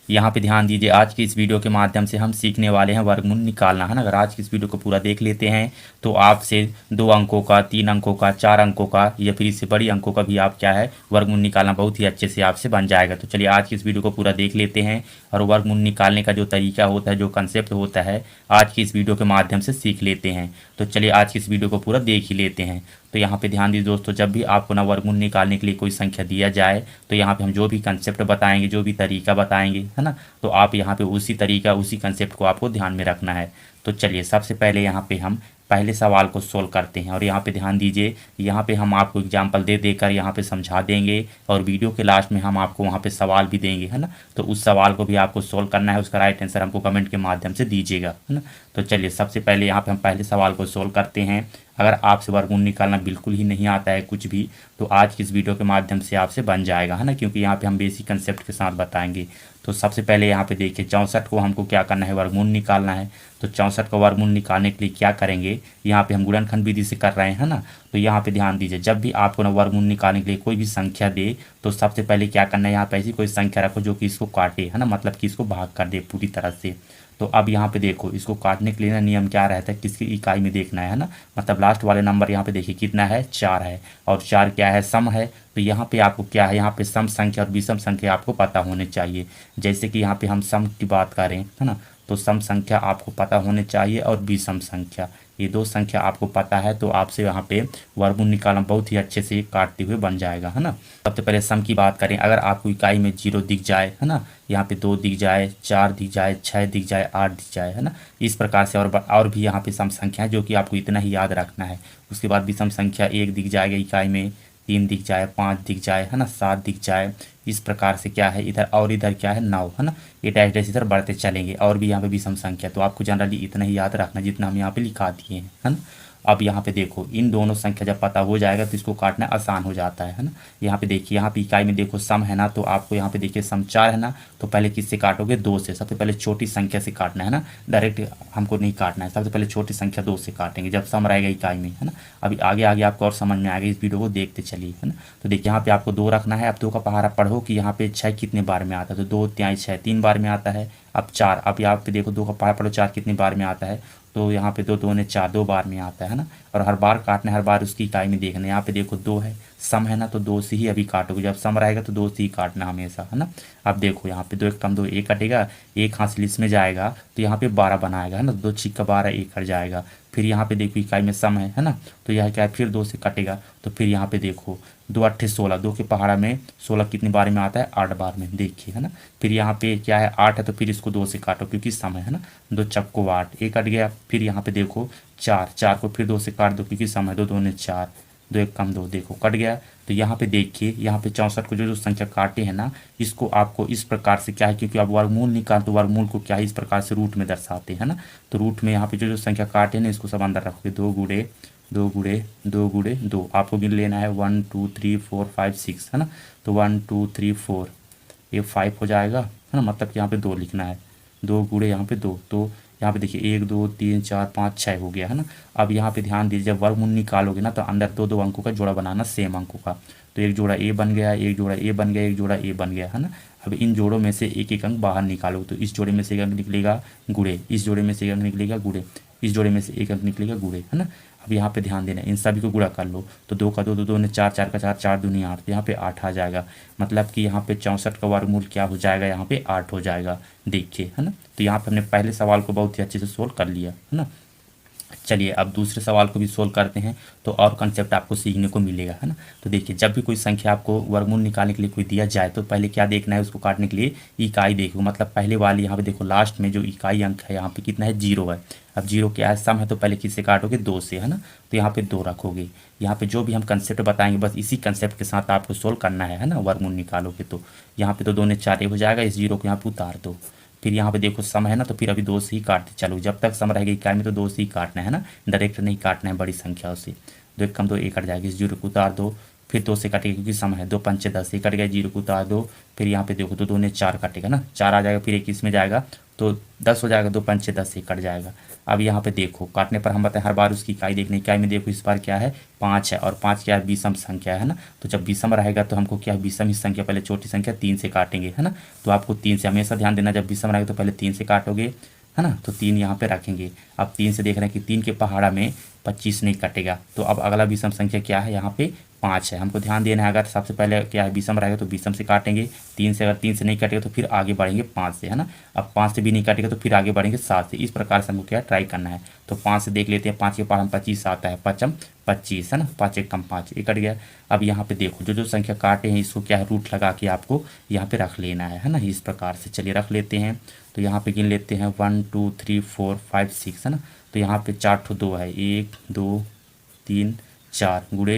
यहाँ पे ध्यान दीजिए, आज की इस वीडियो के माध्यम से हम सीखने वाले हैं वर्गमूल निकालना, है ना। अगर आज की इस वीडियो को पूरा देख लेते हैं तो आपसे 2 अंकों का, 3 अंकों का, 4 अंकों का या फिर इससे बड़ी अंकों का भी आप क्या है वर्गमूल निकालना बहुत ही अच्छे से आपसे बन जाएगा। तो चलिए आज की इस वीडियो को पूरा देख लेते हैं और वर्गमूल निकालने का जो तरीका होता है, जो कंसेप्ट होता है, आज की इस वीडियो के माध्यम से सीख लेते हैं। तो चलिए आज की इस वीडियो को पूरा देख ही लेते हैं। तो यहाँ पे ध्यान दीजिए दोस्तों, जब भी आपको ना वर्गमूल निकालने के लिए कोई संख्या दिया जाए तो यहाँ पे हम जो भी कंसेप्ट बताएंगे, जो भी तरीका बताएंगे, है ना, तो आप यहाँ पे उसी तरीका, उसी कंसेप्ट को आपको ध्यान में रखना है। तो चलिए सबसे पहले यहाँ पे हम पहले सवाल को सोल्व करते हैं और यहाँ पे ध्यान दीजिए, यहाँ पे हम आपको एग्जाम्पल दे देकर यहाँ पे समझा देंगे और वीडियो के लास्ट में हम आपको वहाँ पे सवाल भी देंगे, है ना। तो उस सवाल को भी आपको सोल्व करना है, उसका राइट आंसर हमको कमेंट के माध्यम से दीजिएगा, है ना। तो चलिए सबसे पहले यहाँ पे हम पहले सवाल को सोल्व करते हैं। अगर आपसे वर्गमूल निकालना बिल्कुल ही नहीं आता है कुछ भी, तो आज की इस वीडियो के माध्यम से आपसे बन जाएगा, है ना, क्योंकि यहाँ पे हम बेसिक कंसेप्ट के साथ बताएंगे। तो सबसे पहले यहाँ पे देखिए 64 को हमको क्या करना है, वर्गमूल निकालना है। तो 64 का वर्गमूल निकालने के लिए क्या करेंगे, यहाँ पे हम गुणनखंड विधि से कर रहे हैं, है ना। तो यहाँ पे ध्यान दीजिए, जब भी आपको ना वर्गमूल निकालने के लिए कोई भी संख्या दे तो सबसे पहले क्या करना है, यहाँ पे ऐसी कोई संख्या रखो जो कि इसको काटे, है ना, मतलब कि इसको भाग कर दे पूरी तरह से। तो अब यहाँ पे देखो, इसको काटने के लिए ना नियम क्या रहता है, किसकी इकाई में देखना है ना, मतलब लास्ट वाले नंबर यहाँ पे देखिए कितना है, 4 है और 4 क्या है, सम है। तो यहाँ पे आपको क्या है, यहाँ पे सम संख्या और विषम संख्या आपको पता होने चाहिए। जैसे कि यहाँ पे हम सम की बात करें, है ना, तो सम संख्या आपको पता होने चाहिए और विषम संख्या, ये 2 संख्या आपको पता है तो आपसे यहाँ पे वर्गमूल निकालना बहुत ही अच्छे से काटते हुए बन जाएगा, है ना। सबसे पहले सम की बात करें, अगर आपको इकाई में 0 दिख जाए, है ना, यहाँ पे 2 दिख जाए, 4 दिख जाए, 6 दिख जाए, 8 दिख जाए, है ना, इस प्रकार से और भी यहाँ पे सम संख्या है जो कि आपको इतना ही याद रखना है। उसके बाद विषम संख्या 1 दिख जाएगा इकाई में, 3 दिख जाए, 5 दिख जाए, है ना, 7 दिख जाए। इस प्रकार से क्या है इधर, और इधर क्या है 9, है ना, ये डैश डैश इधर बढ़ते चलेंगे और भी यहाँ पे विषम संख्या। तो आपको जनरली इतना ही याद रखना जितना हम यहाँ पे लिखा दिए हैं, है ना। अब यहाँ पे देखो, इन दोनों संख्या जब पता हो जाएगा तो इसको काटना आसान हो जाता है ना। यहाँ पे देखिए, यहाँ पे इकाई में देखो सम है ना, तो आपको यहाँ पे देखिए सम 4 है ना, तो पहले किससे काटोगे, 2 से। सबसे पहले छोटी संख्या से काटना है ना, डायरेक्ट हमको नहीं काटना है, सबसे पहले छोटी संख्या 2 से काटेंगे जब सम रहेगा इकाई में, है ना। अभी आगे आगे आपको और समझ में आएगा, इस वीडियो को देखते चलिए, है ना। तो देखिए यहाँ पे आपको 2 रखना है। अब 2 का पहाड़ा पढ़ो कि यहाँ पे 6 कितने बार में आता है, तो 2 तिहाई 6 3 बार में आता है। अब 4, अब यहाँ पे देखो 2 का पहाड़ा पढ़ो 4 कितने बार में आता है, तो यहाँ पे 2 दूने 4 2 बार में आता है ना। और हर बार काटना है, हर बार उसकी इकाई में देखना है। यहाँ पे देखो 2 है, सम है ना, तो 2 से ही अभी काटोगे, जब सम रहेगा तो 2 से ही काटना हमेशा, है ना। अब देखो यहाँ पे 2 एक कम 2 1 कटेगा, एक हाथ से इसमें जाएगा तो यहाँ पे 12 बनाएगा, है ना, 2 छिक्का 12 1 कट जाएगा। फिर यहाँ पे देखो इकाई में सम है ना, तो यह क्या है, फिर 2 से कटेगा। तो फिर यहाँ पे देखो 2 8 16, 2 के पहाड़ा में 16 कितनी बार में आता है, 8 बार में, देखिए, है ना। फिर यहाँ पे क्या है 8 है, तो फिर इसको 2 से काटो क्योंकि सम है ना, 2 चक्को 8 एक कट गया। फिर यहाँ पे देखो 4 को फिर 2 से काट दो क्योंकि सम है, 2 दूने 4, 2 एक कम 2, देखो कट गया। तो यहाँ पे देखिए, यहाँ पे 64 को जो जो संख्या काटे हैं ना, इसको आपको इस प्रकार से क्या है, क्योंकि आप वर्गमूल निकाल तो वर्गमूल को क्या है इस प्रकार से रूट में दर्शाते हैं ना। तो रूट में यहाँ पे जो जो संख्या काटे ना, इसको सब अंदर रखोगे, 2 गुड़े 2 गुड़े 2 गुड़े 2, आपको गिन लेना है 1 2 3 4 5 6, है ना। तो 1 2 3 4, ये 5 हो जाएगा, है ना, मतलब कि यहाँ पे 2 लिखना है, 2 गुड़े यहाँ पे 2, तो यहाँ पे देखिए 1 2 3 4 5 6 हो गया, है ना। अब यहाँ पे ध्यान दीजिए, जब वर्गमूल निकालोगे ना तो अंदर 2 2 अंकों का जोड़ा बनाना, सेम अंकों का। तो एक जोड़ा ए बन गया, एक जोड़ा ए बन गया, एक जोड़ा ए बन गया, है ना। अब इन जोड़ों में से एक एक अंक बाहर निकालो, तो इस जोड़े में से एक अंक निकलेगा गुड़े, इस जोड़े में से एक अंक निकलेगा गुड़े, इस जोड़े में से एक अंक निकलेगा गुड़े, है ना। अब यहाँ पे ध्यान देना, इन सभी को गुणा कर लो, तो 2 का 2 2 ने 4 4 का 4 4 दूनी 8, तो यहाँ पे 8 आ जाएगा। मतलब कि यहाँ पे 64 का वर्गमूल क्या हो जाएगा, यहाँ पे 8 हो जाएगा, देखिए, है ना। तो यहाँ पे हमने पहले सवाल को बहुत ही अच्छे से सोल्व कर लिया, है ना। चलिए अब दूसरे सवाल को भी सोल्व करते हैं तो और कंसेप्ट आपको सीखने को मिलेगा, है ना। तो देखिए, जब भी कोई संख्या आपको वर्गमूल निकालने के लिए कोई दिया जाए तो पहले क्या देखना है, उसको काटने के लिए इकाई देखो, मतलब पहले वाली यहाँ पे देखो लास्ट में जो इकाई अंक है यहाँ पे कितना है, 0 है। अब 0 क्या है, सम है, तो पहले किससे काटोगे, 2 से, है ना। तो यहाँ पे 2 रखोगे। यहाँ पे जो भी हम कंसेप्ट बताएंगे बस इसी कंसेप्ट के साथ आपको सोल्व करना है ना, वर्गमूल निकालोगे तो यहाँ पे तो 2 ने 4 हो जाएगा, इस 0 को यहाँ पे उतार दो। फिर यहाँ पे देखो सम है ना, तो फिर अभी 2 से ही काटते चलो, जब तक सम रहेगा इकाई में तो 2 से ही काटना है ना, डायरेक्ट नहीं काटना है बड़ी संख्याओं से। 2 एक कम 2 एक कट जाएगा, इस 0 को उतार दो। फिर 2 से काटेगा क्योंकि सम है, 2 पंचे 10, ये कट गया, 0 को उतार दो, फिर यहाँ पे देखो तो 2 ने 4 काटेगा ना, 4 आ जाएगा, फिर 21 में जाएगा तो 10 हो जाएगा, 2 पंचे 10, ये कट जाएगा। अब यहाँ पे देखो काटने पर हम बताएं हर बार उसकी इकाई देखने, इकाई में देखो इस बार क्या है 5 है, और 5 क्या है विषम संख्या है ना, तो जब विषम रहेगा तो हमको क्या है विषम ही संख्या, पहले छोटी संख्या 3 से काटेंगे है ना, तो आपको 3 से हमेशा ध्यान देना, जब विषम रहेगा तो पहले 3 से काटोगे है ना, तो 3 यहाँ पे रखेंगे। अब 3 से देख रहे हैं कि 3 के पहाड़ा में 25 नहीं कटेगा, तो अब अगला विषम संख्या क्या है यहाँ पे 5 है, हमको ध्यान देना है। अगर सबसे पहले क्या है विषम रहेगा तो विषम से काटेंगे 3 से, अगर 3 से नहीं कटेगा तो फिर आगे बढ़ेंगे 5 से है ना, अब 5 से भी नहीं काटेगा तो फिर आगे बढ़ेंगे 7 से, इस प्रकार से हमको क्या ट्राई करना है। तो 5 से देख लेते हैं, 5 के पहाड़ में 25 आता है, 5 25 है ना, 5 एक कम 5, ये कट गया। अब यहाँ पे देखो जो संख्या काटे हैं इसको क्या है रूट लगा के आपको यहाँ पे रख लेना है ना, इस प्रकार से चलिए रख लेते हैं। तो यहाँ पे गिन लेते हैं 1 2 3 4 5 6 है ना, तो यहाँ पे 4 ठो 2 है, 1 2 3 4 गुड़े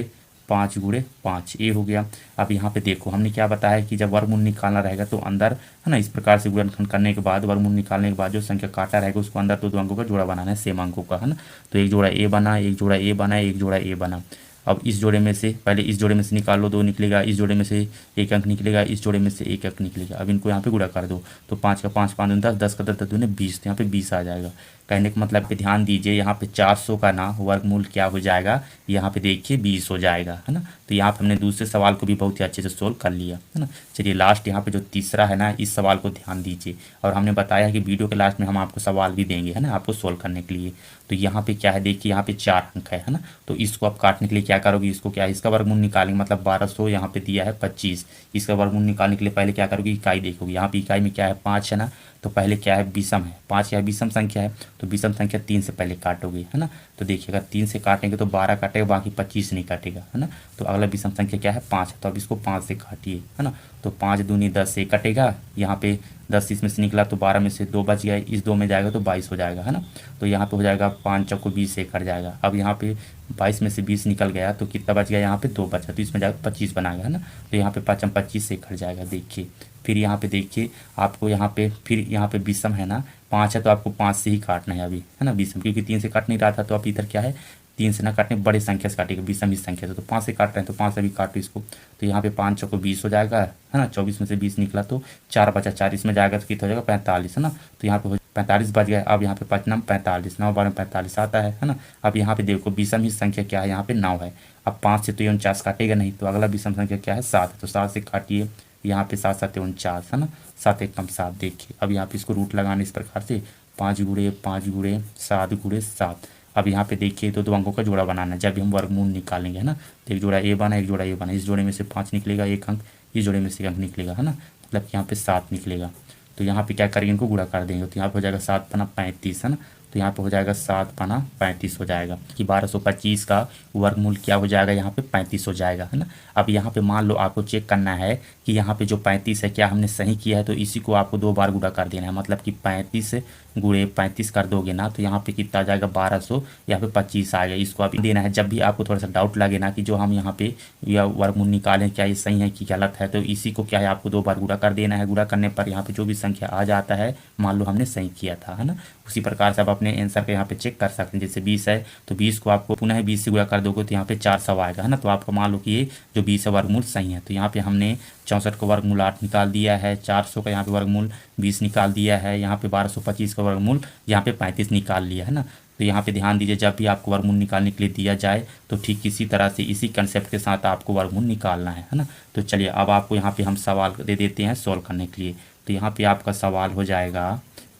5 गुड़े 5, ये हो गया। अब यहाँ पे देखो हमने क्या बताया कि जब वर्गमूल निकालना रहेगा तो अंदर है ना इस प्रकार से गुणनखंड करने के बाद वर्गमूल निकालने के बाद जो संख्या काटा रहेगा उसको अंदर तो 2 अंकों का जोड़ा बनाना है, सेम अंकों का है ना, तो एक जोड़ा ए बना, एक जोड़ा ए बना, एक जोड़ा ए बना। अब इस जोड़े में से पहले इस जोड़े में से निकाल लो, 2 निकलेगा, इस जोड़े में से 1 अंक निकलेगा, इस जोड़े में से 1 अंक निकलेगा। अब इनको यहाँ पे गुणा कर दो, तो 5 का 5 5 10, 10 का 10 10 दूने 20, तो यहाँ पे 20 आ जाएगा। कहने का मतलब पे ध्यान दीजिए, यहाँ पे 400 का ना वर्गमूल क्या हो जाएगा, यहाँ पे देखिए 20 हो जाएगा है ना। तो यहाँ पे हमने दूसरे सवाल को भी बहुत ही अच्छे से सोल्व कर लिया है ना। चलिए लास्ट यहाँ पे जो तीसरा है ना, इस सवाल को ध्यान दीजिए, और हमने बताया कि वीडियो के लास्ट में हम आपको सवाल भी देंगे है ना आपको सोल्व करने के लिए। तो यहाँ पे क्या है देखिए, यहाँ पे 4 अंक है ना, तो इसको आप काटने के लिए क्या करोगे, इसको क्या है इसका वर्गमूल निकालेंगे, मतलब 1200 यहाँ पे दिया है 25, इसका वर्गमूल निकालने के लिए पहले क्या करोगे इकाई देखोगे, यहाँ पे इकाई में क्या है 5 है ना, तो पहले क्या है विषम है 5, या विषम संख्या है तो विषम संख्या 3 से पहले काटोगे है ना। तो देखिए अगर 3 से काटेंगे तो 12 काटेगा, बाकी 25 नहीं काटेगा है ना। तो अगला विषम संख्या क्या है 5 है, तो अब इसको 5 से काटिए है ना। तो 5 दूनी 10 से कटेगा, यहाँ पे 10 इसमें से निकला तो 12 में से 2 बच गया, इस 2 में जाएगा तो 22 हो जाएगा है ना। तो यहाँ पे हो जाएगा 5 चौको 20 से कट जाएगा। अब यहाँ पे 22 में से 20 निकल गया तो कितना बच गया, यहाँ पे 2 बचा, तो इसमें जाएगा 25 बनाएगा है ना। तो यहाँ पे 5 25 से कट जाएगा। देखिए फिर यहाँ पे देखिए आपको यहाँ पे फिर यहाँ पे विषम है ना 5 है, तो आपको 5 से ही काटना है अभी है ना विषम, क्योंकि 3 से काट नहीं रहा था, तो आप इधर क्या है 3 से ना काटने बड़े संख्या से काटेगा, विषम इस संख्या से, तो 5 से काट रहे हैं तो 5 से भी काटो इसको। तो यहाँ पे 5 चौको 20 हो जाएगा है ना, 24 में से 20 निकला तो 4 बचा, 4 इसमें जाएगा तो कितना हो जाएगा 45 है ना। तो यहाँ पे 45 बच गया। अब यहाँ पे 5 9 45, 9 12 45 आता है ना। अब यहाँ पे देखो विषम ही संख्या क्या है, यहाँ पे 9 है। अब 5 से तो 49 काटेगा नहीं, तो अगला विषम संख्या क्या है 7 है, तो 7 से काटिए, यहाँ पे 7 7 49 है ना, 7 एक कम 7। देखिए अब यहाँ पे इसको रूट लगाना इस प्रकार से 5 गुड़े 5 गुड़े 7 गुड़े 7। अब यहाँ पे देखिए तो 2 अंकों का जोड़ा बनाना है जब भी हम वर्गमूल निकालेंगे है ना। तो एक जोड़ा ए बना, एक जोड़ा ए बना, इस जोड़े में से 5 निकलेगा 1 अंक, इस जोड़े में से 1 अंक निकलेगा है ना, मतलब यहाँ पे 7 निकलेगा। तो यहाँ पे क्या करेंगे इनको गुणा कर देंगे, तो यहाँ पे हो जाएगा 7 पना 35 है ना। तो यहाँ पे हो जाएगा 7 पना 35 हो जाएगा कि 1225 का वर्गमूल क्या हो जाएगा यहाँ पे 35 हो जाएगा है ना। अब यहाँ पे मान लो आपको चेक करना है कि यहाँ पे जो 35 है क्या हमने सही किया है, तो इसी को आपको 2 बार गुणा कर देना है, मतलब कि 35 गुणे 35 कर दोगे ना तो यहाँ पे कितना आ जाएगा 1200, यहाँ पे 25 आ गया। इसको आप देना है जब भी आपको थोड़ा सा डाउट लगे ना कि जो हम यहाँ पे या वर्गमूल निकालें क्या ये सही है कि गलत है, तो इसी को क्या है आपको 2 बार गुणा कर देना है। गुणा करने पर यहाँ पे जो भी संख्या आ जाता है मान लो हमने सही किया था है ना, उसी प्रकार से आप अपने आंसर को यहाँ पे चेक कर सकते हैं। जैसे 20 है तो 20 को आपको पुनः 20 से गुणा कर दोगे तो यहाँ पे 400 आएगा है ना। तो आपको मान लो कि ये जो 20 है वर्गमूल सही है। तो यहाँ पे हमने 64 का वर्गमूल 8 निकाल दिया है, 400 का यहाँ पे वर्गमूल 20 निकाल दिया है, यहाँ पे 1225 का वर्गमूल यहाँ पे 35 निकाल लिया है ना। तो यहाँ पे ध्यान दीजिए जब भी आपको वर्गमूल निकालने के लिए दिया जाए तो ठीक इसी तरह से इसी कंसेप्ट के साथ आपको वर्गमूल निकालना है ना। तो चलिए अब आपको यहाँ पे हम सवाल दे देते हैं सॉल्व करने के लिए। तो यहाँ पे आपका सवाल हो जाएगा,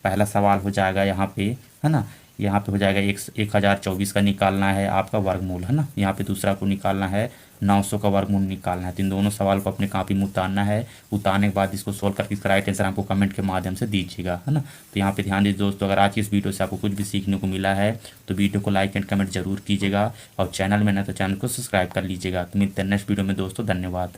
पहला सवाल हो जाएगा यहाँ पे है ना, यहाँ पे हो जाएगा 1024 का निकालना है आपका वर्गमूल है ना। यहाँ पे दूसरा को निकालना है 900 का वर्गमूल निकालना है। तो इन दोनों सवाल को अपने कॉपी में उतारना है, उतारने के बाद इसको सोल्व करके इसका राइट आंसर आपको कमेंट के माध्यम से दीजिएगा है ना। तो यहाँ पे ध्यान दीजिए दोस्तों, अगर आज की इस वीडियो से आपको कुछ भी सीखने को मिला है तो वीडियो को लाइक एंड कमेंट जरूर कीजिएगा, और चैनल में ना तो चैनल को सब्सक्राइब कर लीजिएगा। तो मिलते हैं नेक्स्ट वीडियो में दोस्तों, धन्यवाद।